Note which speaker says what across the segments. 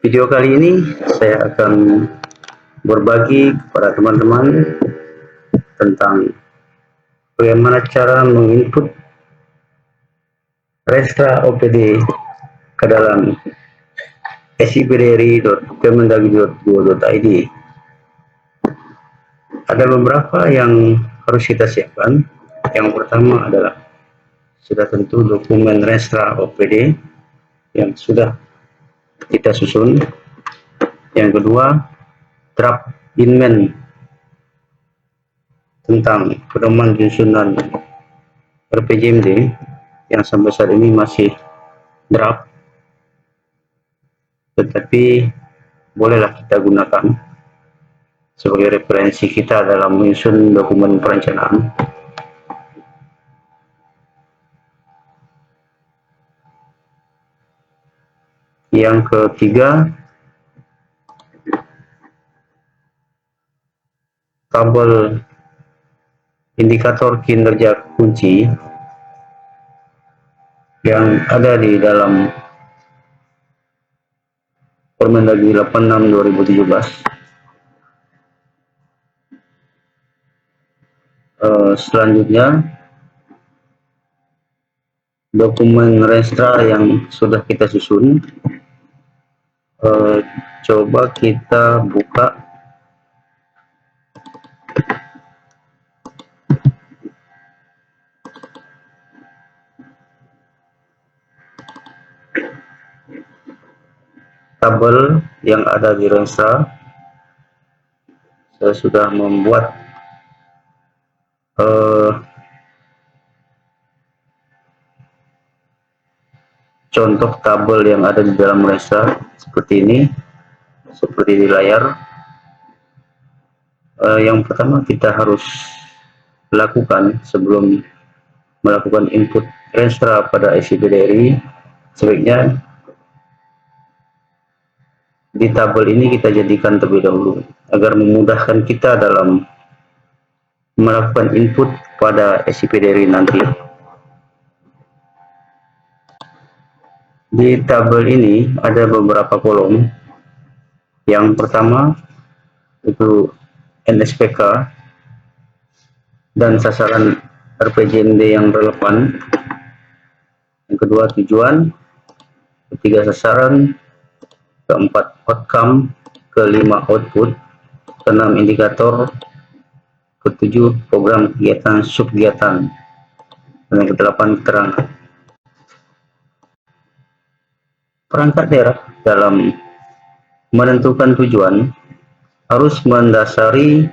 Speaker 1: Video kali ini saya akan berbagi kepada teman-teman tentang bagaimana cara menginput Restra OPD ke dalam sipdri.kemendagri.go.id. Ada beberapa yang harus kita siapkan. Yang pertama adalah sudah tentu dokumen Restra OPD yang sudah kita susun. Yang kedua, draft inmen tentang pedoman penyusunan RPJMD yang sampai saat ini masih draft, tetapi bolehlah kita gunakan sebagai referensi kita dalam menyusun dokumen perencanaan. Yang ketiga, tabel indikator kinerja kunci yang ada di dalam Permendagri 86/2017. Selanjutnya, dokumen Restra yang sudah kita susun. Coba kita buka tabel yang ada di Restra. Saya sudah membuat contoh tabel yang ada di dalam Restra seperti ini, seperti di layar. Yang pertama kita harus lakukan sebelum melakukan input Restra pada sipdri, sebaiknya di tabel ini kita jadikan terlebih dahulu agar memudahkan kita dalam melakukan input pada sipdri nanti. Di tabel ini ada beberapa kolom. Yang pertama itu NSPK dan sasaran RPJMD yang relevan. Yang kedua tujuan, ketiga sasaran, keempat outcome, kelima output, keenam indikator, ketujuh program kegiatan subkegiatan, dan yang kedelapan keterangan. Perangkat daerah dalam menentukan tujuan harus mendasari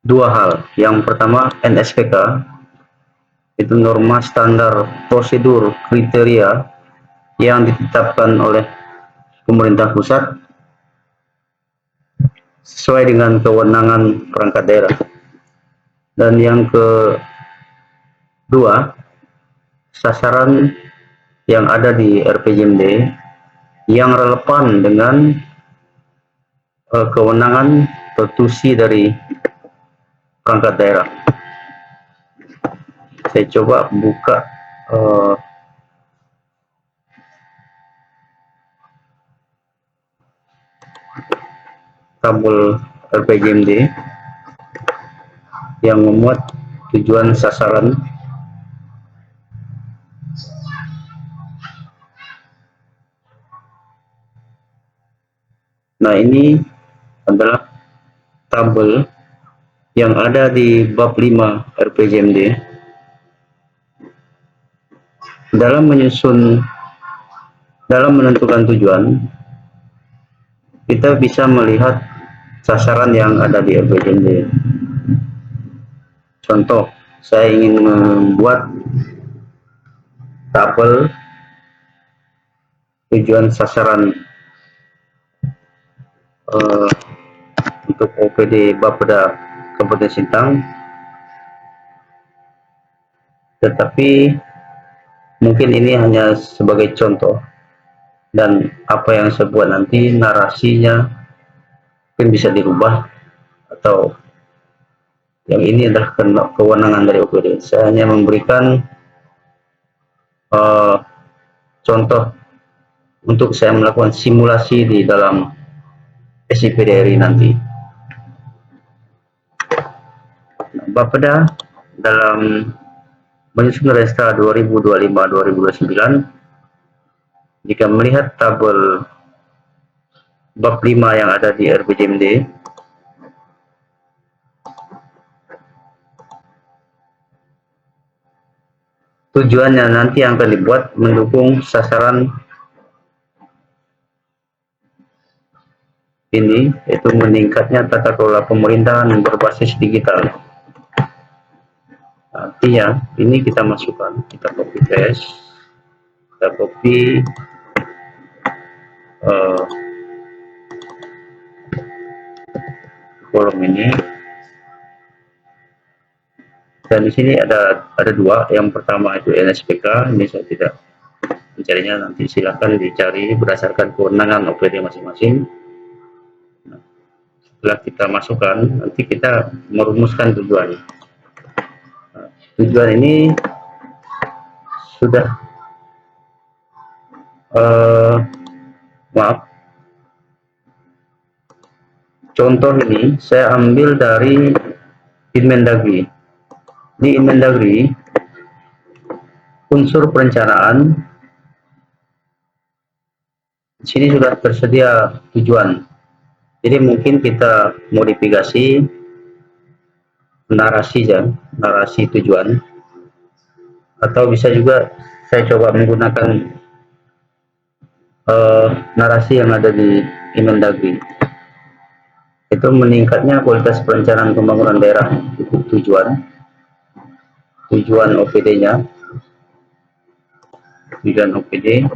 Speaker 1: dua hal. Yang pertama, NSPK itu norma standar prosedur kriteria yang ditetapkan oleh pemerintah pusat sesuai dengan kewenangan perangkat daerah. Dan yang kedua, sasaran yang ada di RPJMD yang relevan dengan kewenangan tusi dari perangkat daerah. Saya coba buka tabel RPJMD yang memuat tujuan sasaran. Nah, ini adalah tabel yang ada di bab 5 RPJMD. Dalam menentukan tujuan, kita bisa melihat sasaran yang ada di RPJMD. Contoh, saya ingin membuat tabel tujuan sasaran untuk OPD Bapeda Kabupaten Sintang, tetapi mungkin ini hanya sebagai contoh, dan apa yang saya buat nanti narasinya mungkin bisa dirubah, atau yang ini adalah kewenangan dari OPD. Saya hanya memberikan contoh untuk saya melakukan simulasi di dalam SIPDRI nanti. Bapeda dalam menyusun Resta 2025-2029, jika melihat tabel bab 5 yang ada di RPJMD, tujuannya nanti yang akan dibuat mendukung sasaran ini, yaitu meningkatnya tata kelola pemerintahan berbasis digital. Artinya ini kita masukkan, kita copy paste, kita copy kolom ini, dan di sini ada dua. Yang pertama itu NSPK, ini saya tidak mencarinya, nanti silakan dicari berdasarkan kewenangan OPD masing-masing. Setelah kita masukkan, nanti kita merumuskan tujuan. Tujuan ini sudah contoh ini saya ambil dari Inmendagri. Di Inmendagri, unsur perencanaan di sini sudah tersedia tujuan. Jadi mungkin kita modifikasi narasi tujuan, atau bisa juga saya coba menggunakan narasi yang ada di Inmendagri. Itu meningkatnya kualitas perencanaan pembangunan daerah, tujuan OPD-nya, tujuan OPD,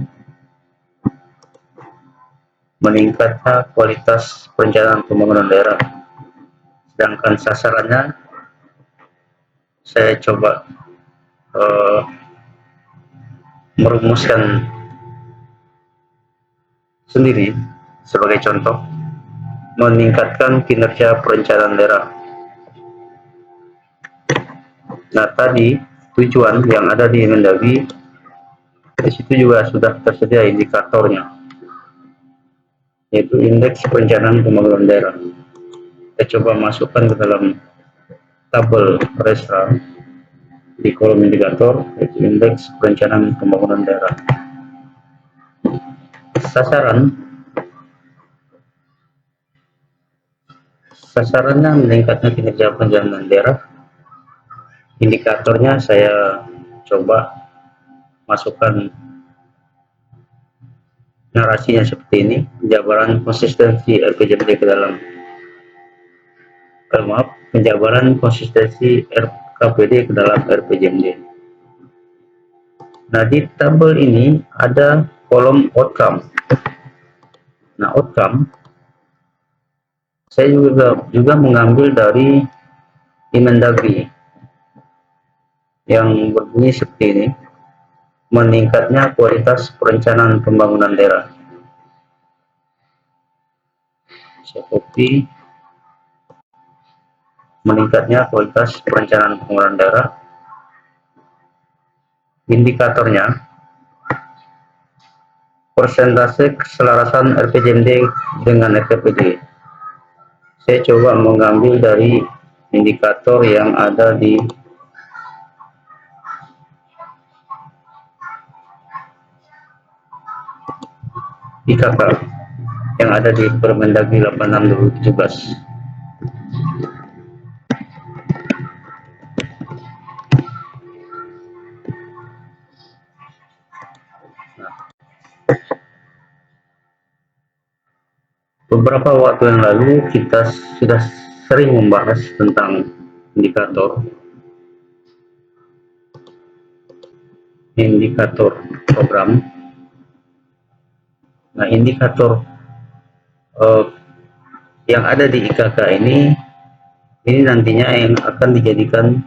Speaker 1: meningkatnya kualitas perencanaan pembangunan daerah. Sedangkan sasarannya saya coba merumuskan sendiri sebagai contoh, meningkatkan kinerja perencanaan daerah. Nah, tadi tujuan yang ada di Mendagri, di situ juga sudah tersedia indikatornya, yaitu indeks perencanaan pembangunan daerah. Kita coba masukkan ke dalam tabel Resta di kolom indikator, yaitu indeks perencanaan pembangunan daerah. Sasarannya meningkatnya kinerja perencanaan daerah. Indikatornya saya coba masukkan narasinya seperti ini: penjabaran konsistensi RPJMD ke dalam penjabaran konsistensi RKPD ke dalam RPJMD. Nah, di tabel ini ada kolom outcome. Nah, outcome saya juga mengambil dari Inmendagri yang berbunyi seperti ini: meningkatnya kualitas perencanaan pembangunan daerah. Saya copy, meningkatnya kualitas perencanaan pembangunan daerah. Indikatornya persentase keselarasan RPJMD dengan RKPD. Saya coba mengambil dari indikator yang ada di IKK, yang ada di Permendagri 86 2017. Beberapa waktu yang lalu kita sudah sering membahas tentang indikator program. Nah, indikator yang ada di IKK ini nantinya yang akan dijadikan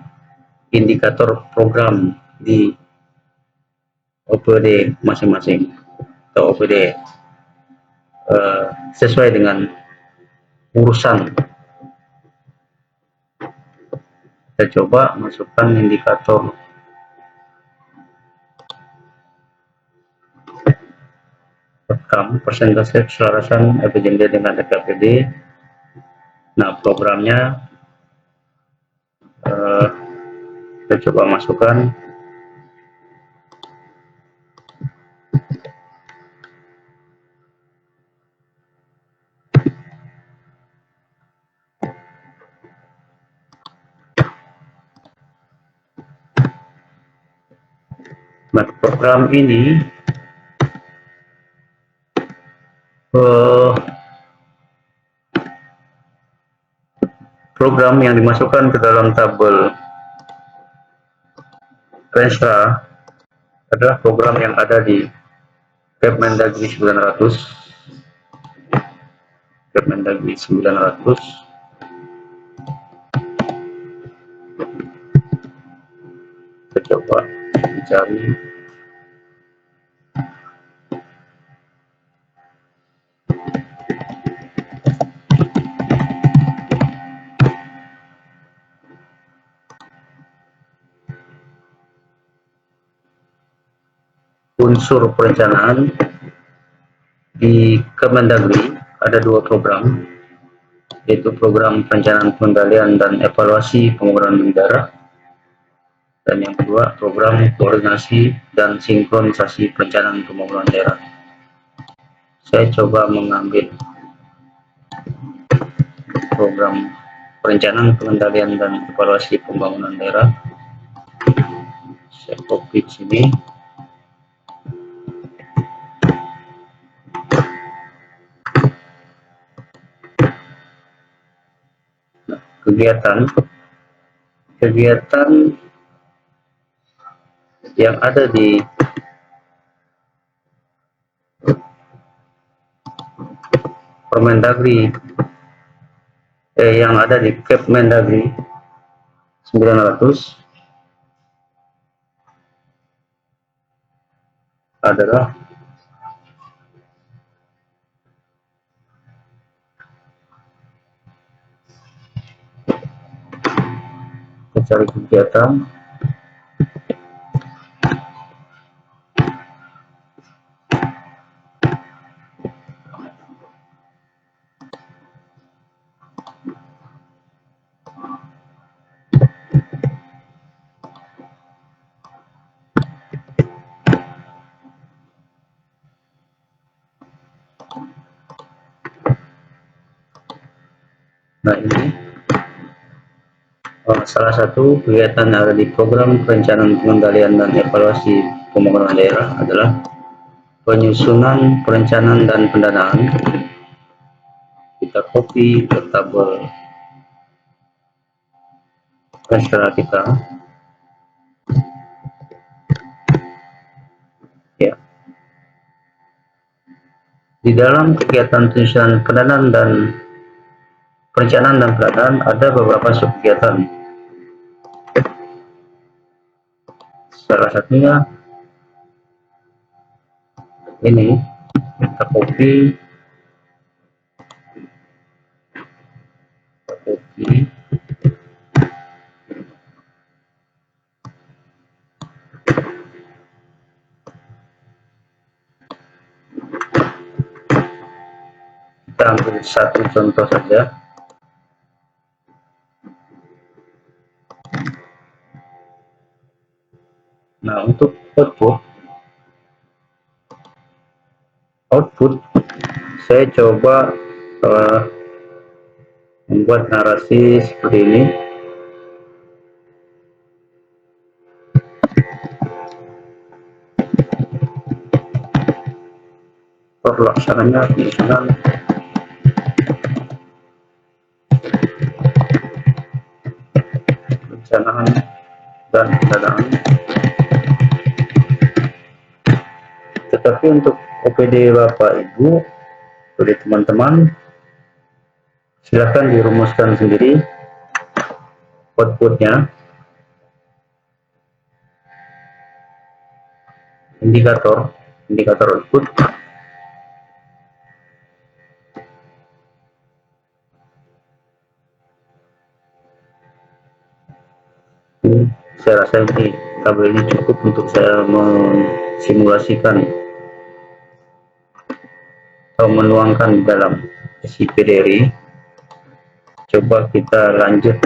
Speaker 1: indikator program di OPD masing-masing, atau OPD sesuai dengan urusan. Kita coba masukkan indikator . outcome, persentase keselarasan FPJMD dengan FKPD. Nah, programnya kita coba masukkan. Nah, program ini program yang dimasukkan ke dalam tabel Renstra adalah program yang ada di Kemendagri 900. Kemendagri 900. Kita coba mencari. Unsur perencanaan di Kemendagri ada dua program, yaitu program perencanaan pengendalian dan evaluasi pembangunan daerah, dan yang kedua program koordinasi dan sinkronisasi perencanaan pembangunan daerah. Saya coba mengambil program perencanaan pengendalian dan evaluasi pembangunan daerah. Saya copy sini. Nah, kegiatan yang ada di Permendagri yang ada di Kemendagri 900 adalah mencari kegiatan. Nah, ini salah satu kegiatan yang ada di program perencanaan pengendalian dan evaluasi pembangunan daerah adalah penyusunan perencanaan dan pendanaan. Kita copy ke tabel rencana kita. Ya. Di dalam kegiatan penyusunan pendanaan dan perencanaan dan pendanaan ada beberapa subkegiatan. Salah satunya ini, kita copy. Kita ambil satu contoh saja. Nah, untuk output saya coba membuat narasi seperti ini. Pelaksananya penyusunan perencanaan dan pendanaan. Tetapi untuk OPD Bapak Ibu, OPD teman-teman, silakan dirumuskan sendiri outputnya. Indikator output. Saya rasa ini tabel ini cukup untuk saya mensimulasikan menuangkan dalam SIPDRI. Coba kita lanjut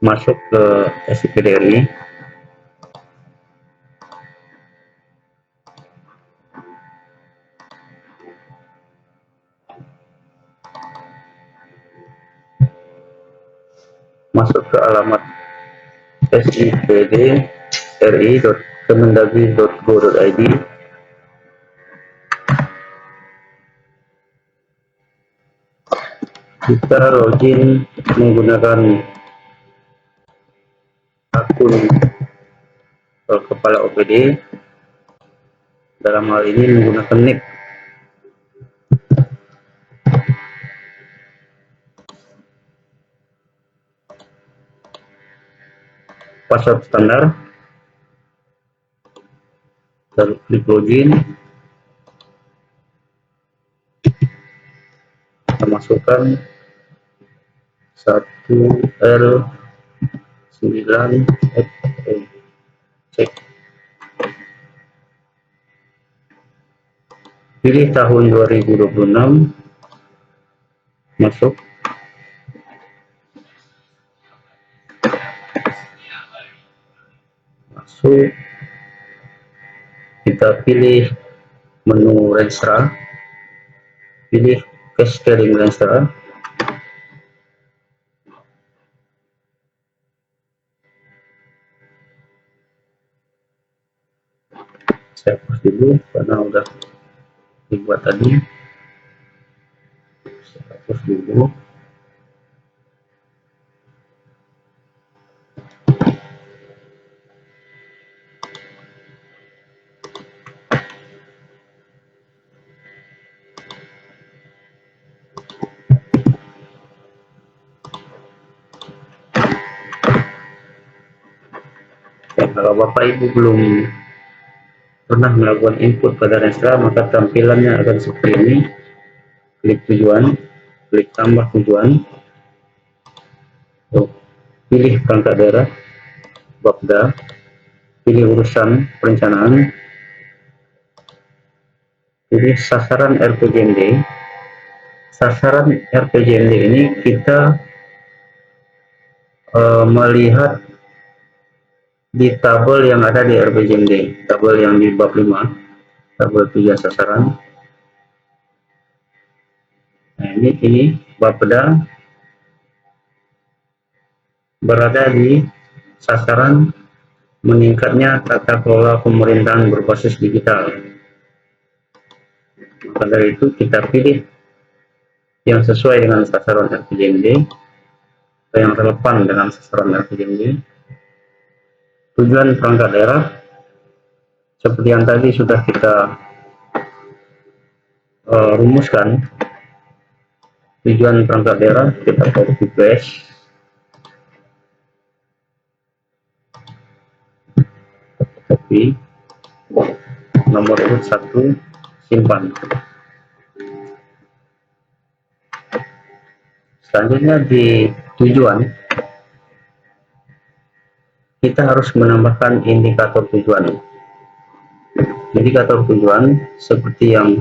Speaker 1: masuk ke SIPDRI. Masuk ke alamat sipdri.kemendagri.go.id. Kita login menggunakan akun kepala OPD, dalam hal ini menggunakan NIK. Password standar, lalu klik login. Kita masukkan 1L9FE. Cek. Pilih tahun 2026. Masuk. Masuk. Kita pilih menu Renstra. Pilih Cascading Renstra. Saya hapus dulu karena udah dibuat tadi. Saya hapus dulu. Kalau Bapak Ibu belum pernah melakukan input pada Renstra, maka tampilannya akan seperti ini. Klik tujuan, klik tambah tujuan, pilih perangkat daerah, Bapda, pilih urusan perencanaan, pilih sasaran RPJMD. Sasaran RPJMD ini kita melihat di tabel yang ada di RPJMD, tabel yang di bab 5, tabel 3 sasaran. Nah, ini Bapda berada di sasaran meningkatnya tata kelola pemerintahan berbasis digital. Maka dari itu kita pilih yang sesuai dengan sasaran RPJMD atau yang relevan dengan sasaran RPJMD. Tujuan perangkat daerah seperti yang tadi sudah kita rumuskan. Tujuan perangkat daerah kita copy paste, copy, nomor urut 1 simpan. Selanjutnya di tujuan kita harus menambahkan indikator tujuan. Indikator tujuan seperti yang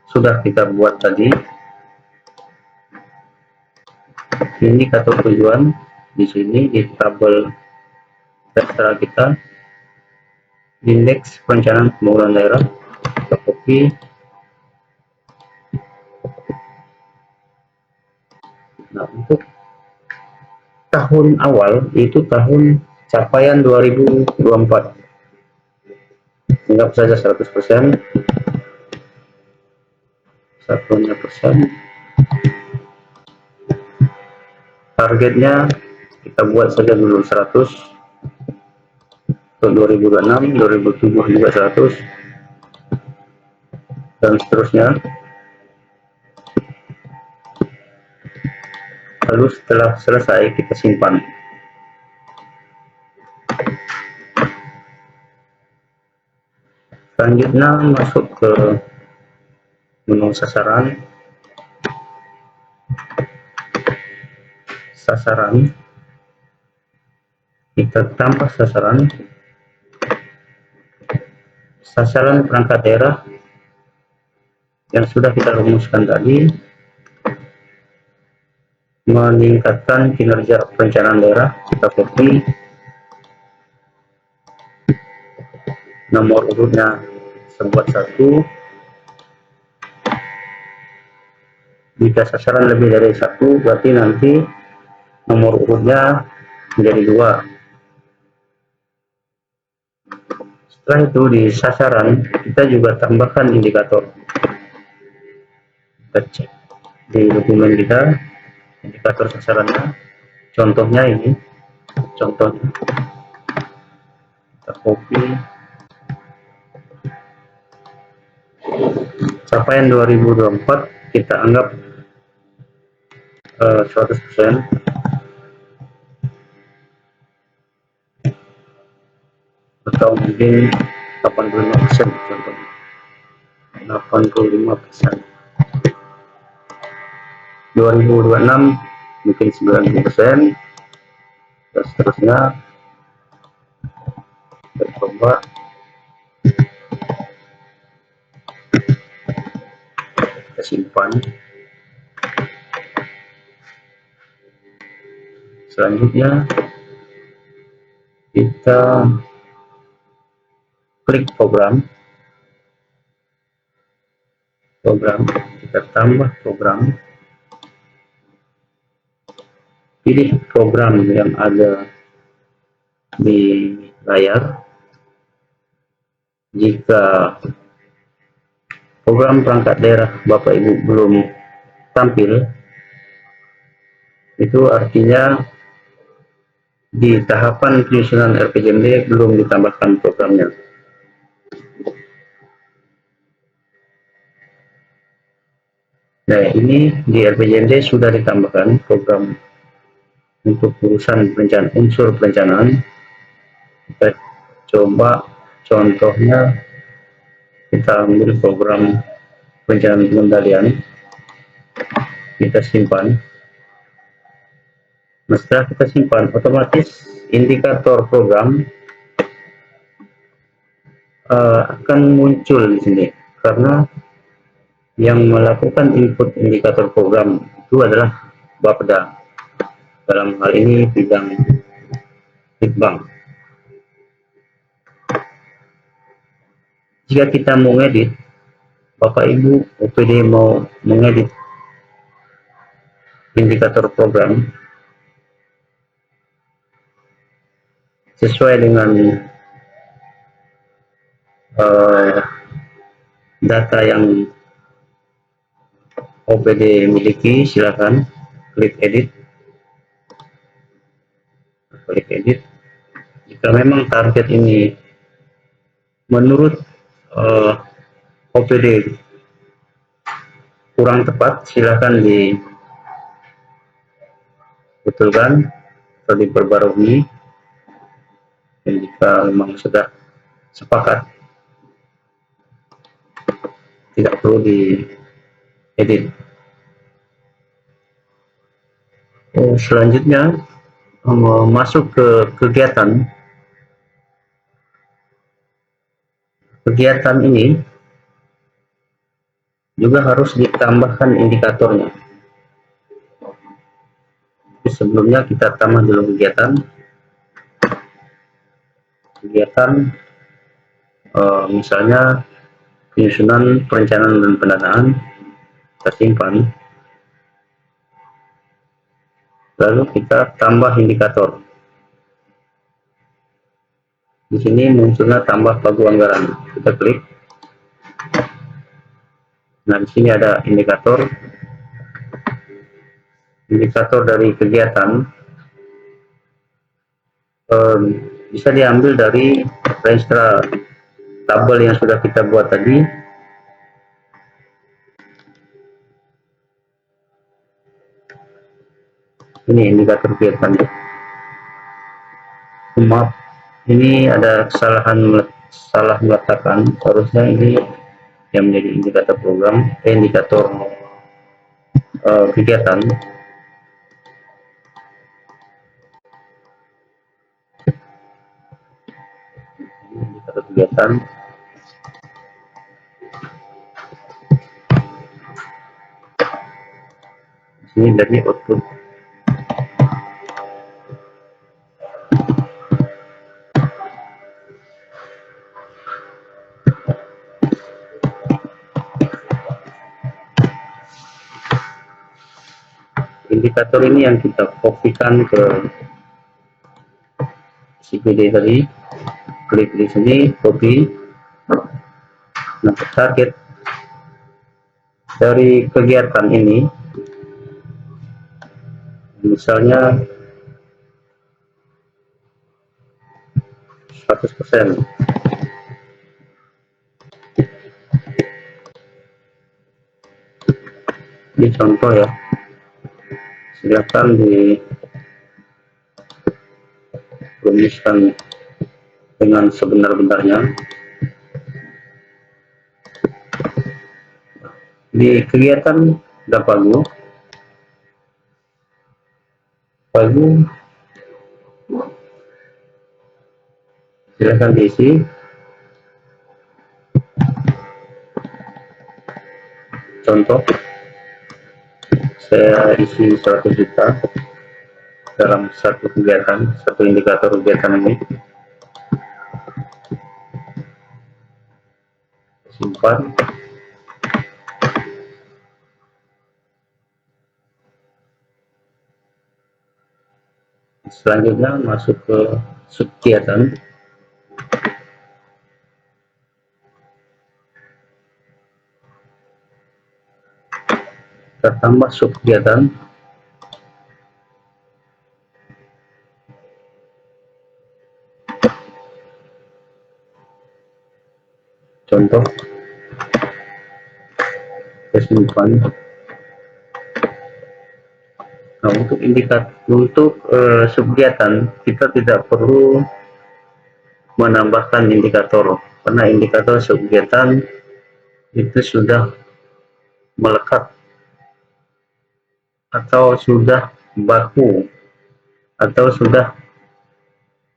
Speaker 1: sudah kita buat tadi. Indikator tujuan di sini di tabel Renstra kita, indeks perencanaan pembangunan daerah, kita copy. Nah, untuk tahun awal itu tahun capaian 2024. Anggap saja 100%. Satunya persen. Targetnya kita buat saja dulu 100 untuk 2026, 2007 juga 100 dan seterusnya. Lalu setelah selesai kita simpan. Selanjutnya masuk ke menu sasaran. Kita tambah sasaran. sasaran perangkat daerah yang sudah kita rumuskan tadi, meningkatkan kinerja perencanaan daerah. Kita copy, nomor urutnya sebuah 1. Jika sasaran lebih dari 1, berarti nanti nomor urutnya menjadi 2. Setelah itu di sasaran kita juga tambahkan indikator. Kita cek di dokumen kita indikator sasarannya. Contohnya ini, contohnya kita copy. Capaian 2024 kita anggap 100%, atau mungkin 85% contohnya. 85%. 2026 mungkin 90%, dan seterusnya. Kita coba kita simpan. Selanjutnya kita klik program, kita tambah program, pilih program yang ada di layar. Jika program perangkat daerah Bapak Ibu belum tampil, itu artinya di tahapan penyusunan RPJMD belum ditambahkan programnya. Nah, ini di RPJMD sudah ditambahkan program untuk urusan unsur perencanaan. Kita coba contohnya, kita ambil program perencanaan pengendalian, kita simpan. Nah, setelah kita simpan, otomatis indikator program akan muncul di sini, karena yang melakukan input indikator program itu adalah Bapeda, dalam hal ini bidang Litbang. Jika kita mau ngedit, Bapak Ibu OPD mau mengedit indikator program sesuai dengan data yang OPD miliki, silakan klik edit. Jika memang target ini menurut OPD kurang tepat, silakan dibetulkan atau diperbarui. Dan jika memang sudah sepakat, tidak perlu diedit. Selanjutnya masuk ke kegiatan. Kegiatan ini juga harus ditambahkan indikatornya. Sebelumnya kita tambah dulu kegiatan. Misalnya penyusunan perencanaan dan pendanaan, kita simpan. Lalu kita tambah indikator. Di sini munculnya tambah pagu anggaran. Kita klik. Nah, di sini ada indikator dari kegiatan. Bisa diambil dari register tabel yang sudah kita buat tadi. Ini indikator kegiatan. Maaf, ini ada kesalahan, salah meletakkan. Harusnya ini yang menjadi indikator program, indikator kegiatan. Indikator kegiatan. Ini dari output. Indikator ini yang kita kopikan ke CPD tadi, klik di sini, copy. Nah, target dari kegiatan ini, misalnya 100%. Ini contoh ya, silakan dirumuskan dengan sebenar-benarnya. Di kegiatan ada pagu silakan diisi. Contoh, saya isi 100 juta dalam satu kegiatan, satu indikator kegiatan ini. Simpan. Selanjutnya masuk ke subkegiatan. Kita tambah subkegiatan. Contoh, simpan. Nah, untuk subkegiatan kita tidak perlu menambahkan indikator, karena indikator subkegiatan itu sudah melekat atau sudah baku atau sudah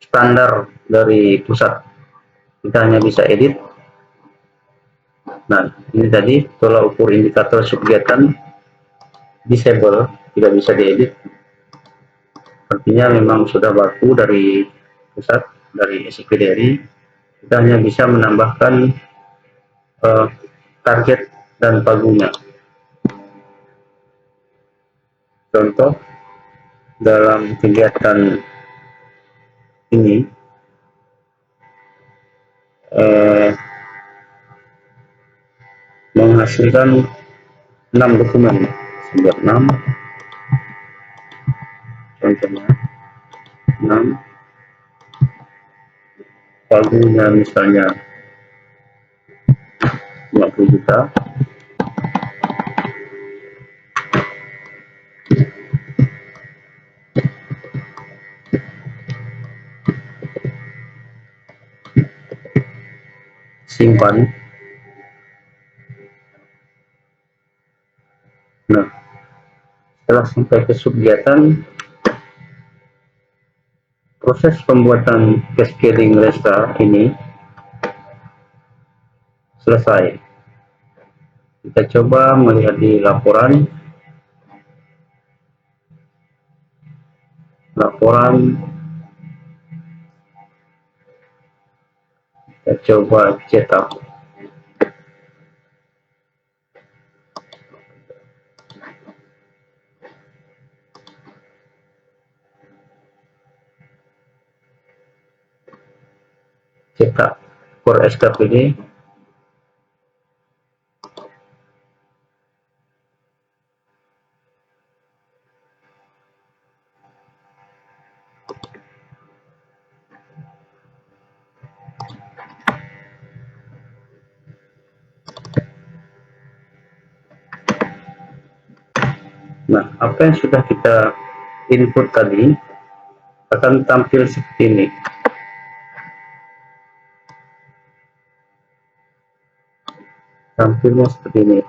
Speaker 1: standar dari pusat. Kita hanya bisa edit. Nah, ini tadi tolak ukur indikator subkegiatan disable, tidak bisa diedit. Artinya memang sudah baku dari pusat, dari SIPDRI. Kita hanya bisa menambahkan target dan pagunya. Contoh, dalam kegiatan ini menghasilkan 6 dokumen, 6, contohnya 6, pagunya misalnya 50 juta. Simpan. Nah, setelah sampai ke subkegiatan, proses pembuatan cascading restart ini selesai. Kita coba melihat di laporan. Kita coba cetak. Cetak for SKPD. Nah, apa yang sudah kita input tadi akan tampil seperti ini. Tampilnya seperti ini.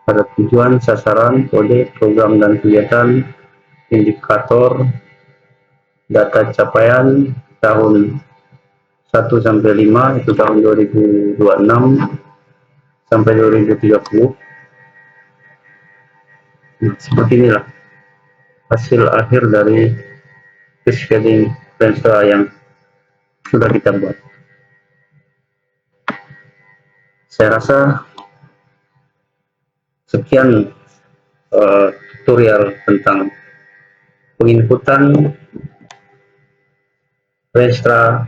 Speaker 1: Pada tujuan, sasaran, kode, program dan kegiatan, indikator, data capaian tahun 1 sampai 5, itu tahun 2026 sampai 2030. Nah, seperti inilah hasil akhir dari cascading Renstra yang sudah kita buat. Saya rasa sekian tutorial tentang penginputan Renstra